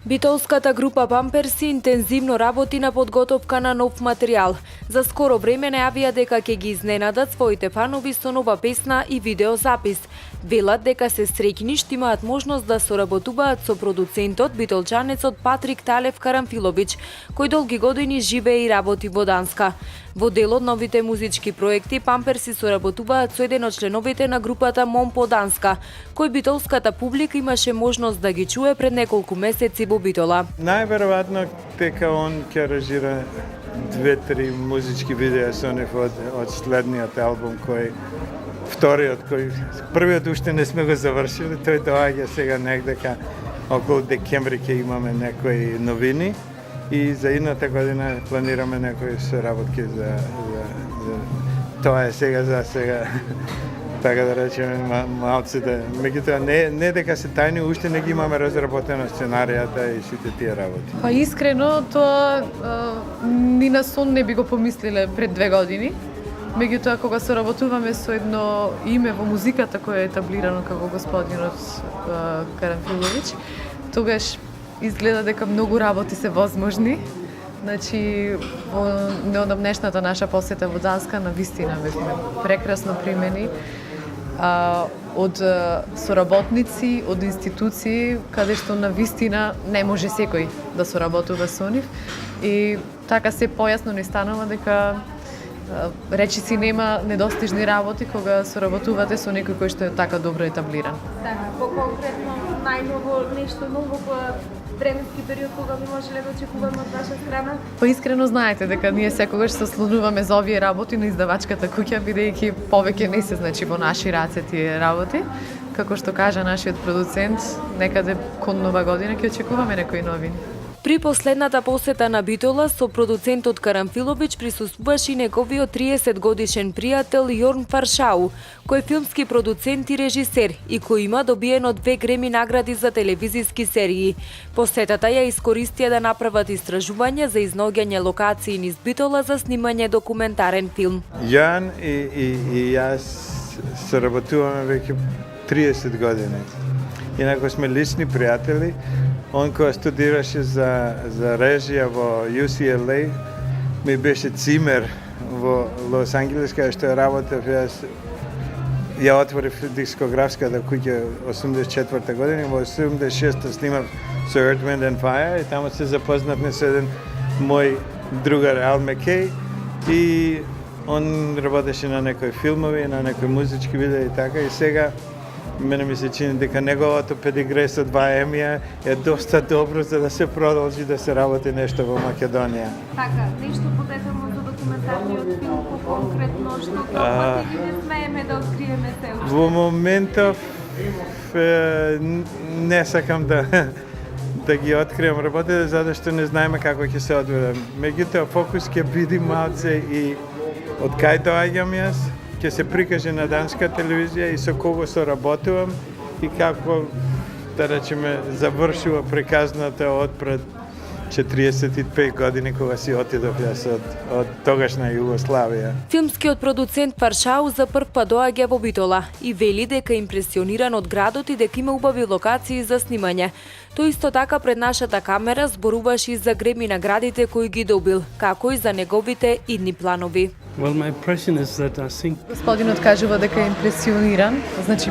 Битолската група Памперси интензивно работи на подготовка на нов материјал. За скоро време најавија дека ќе ги изненадат своите фанови со нова песна и видеозапис. Велат дека се среќни што имаат можност да соработуваат со продуцентот битолчанецот Патрик Талев Карамфиловиќ, кој долги години живее и работи во Данска. Во дел од новите музички проекти Памперси соработуваат со еден од членовите на групата Момпо Данска, кој битолската публика имаше можност да ги чуе пред неколку месеци во Битола. Најверојатно дека он ќе режира 2-3 музички видеа со нив од следниот албум вториот кој првиот уште не сме го завршили, тој доаѓа сега негдека околу декември ќе имаме некои новини и за идната година планираме некои соработки за тоа е сега за сега. Така да речеме малце да. Меѓутоа не дека се тајни, уште не ги имаме разработено сценаријата и сите тие работи. Па искрено тоа ни на сон не би го помислиле пред 2 години. Меѓутоа кога соработуваме со едно име во музиката кое е етаблирано како господинот Карамфиловиќ, тогаш изгледа дека многу работи се возможни. Значи, во неодамнешната наша посета во Данска навистина бевме прекрасно примени од соработници, од институции, каде што навистина не може секој да соработува со нив. И така се појасно не станува дека речиси нема недостижни работи кога соработувате со некој кој што е така добро етаблиран. Така, по-конкретно најново нешто ново во временски период кога би можеле да очекуваме од ваша страна? Па искрено знаете дека ние секогаш се слонуваме за овие работи на издавачката куќа, бидејќи повеќе не се значи во наши раце тие работи. Како што кажа нашиот продуцент, некаде кон нова година ќе очекуваме некои новини. При последната посета на Битола со продуцентот Карамфиловиќ присуствуваше и неговиот 30 годишен пријател Јорн Фаршау, кој е филмски продуцент и режисер и кој има добиено 2 Греми награди за телевизиски серии. Посетата ја искористија да направат истражување за изнаоѓање локации низ Битола за снимање документарен филм. Јан и јас соработуваме веќе 30 години. Инако сме лични пријатели. Он кој студираше за режија во UCLA, ми беше цимер во Лос Анджелес, каде што работев јас. Ја отворив дискографската куќа 84 година, во 86 снимав со Earth, Wind and Fire и таму се запознавме со еден мој другар Ал Маккей и он работеше на некои филмови, на некои музички видеа и така и сега мене ми се чини дека неговото педигре со 2 емија е доста добро за да се продолжи да се работи нешто во Македонија. Така, нешто подетално за документарниот филм по-конкретно, што ќе ги не смееме да откриеме се уште? Во моментов не сакам да ги открием работите, затоа што не знаеме како ќе се одвиде. Меѓутоа, фокус ќе биде малце и од кај доаѓам јас, ќе се прикаже на данска телевизија и со кого соработувам и како, да речеме, завршува приказната од пред 45 години кога си отидов јас од тогашна Југославија. Филмскиот продуцент Фаршау за прв пат доаѓа во Битола и вели дека импресиониран од градот и дека има убави локации за снимање. Тој исто така пред нашата камера зборуваше и за Греми наградите кои ги добил, како и за неговите идни планови. Well, my impression is that I think Господинот кажува дека е импресиониран, значи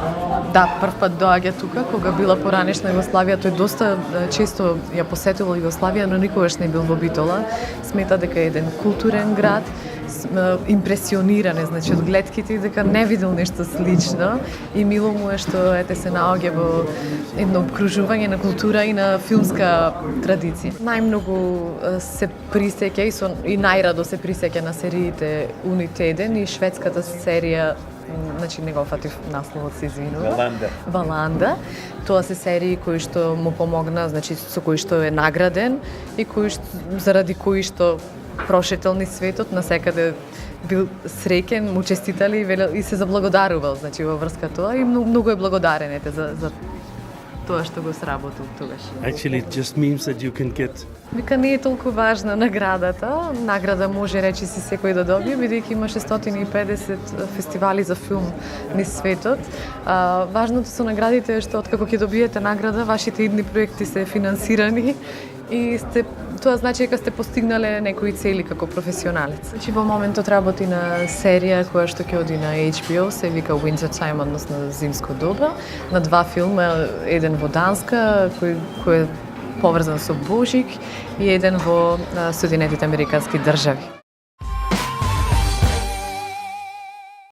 да, прв пат доаѓа тука, кога била поранешна Југославија, тој доста често ја посетувал Југославија, но никогаш не бил во Битола. Смета дека е еден културен град, импресиониран е, значи, од гледките, дека не видел нешто слично и мило му е што ете се наоѓа во едно обкружување на култура и на филмска традиција. Најмногу се присеќа и најрадо се присеќа на сериите Унитеден и шведската серија, значи не го фатив насловот, се извинувам. Валанда. Тоа се серии кои што му помогна, значи со кои што е награден и заради кои што прошетал низ светот, насекаде бил среќен, му честитали и се заблагодарувал, значи во врска тоа и многу е благодарен за тоа што го сработил тогаш. Actually, it just means that you can get Вика, не е толку важна наградата. Награда може речи си секој да добие, бидејќи има 650 фестивали за филм низ светот. Важното со наградите е што откако ќе добиете награда, вашите идни проекти се финансирани и тоа значи дека сте постигнале некои цели како професионалец. Значи во моментот работи на серија која што ќе оди на HBO, се вика Winter Time, односно зимско доба, на 2 филма, еден во Данска кој е поврзан со Божик и еден во Соединетите Американски држави.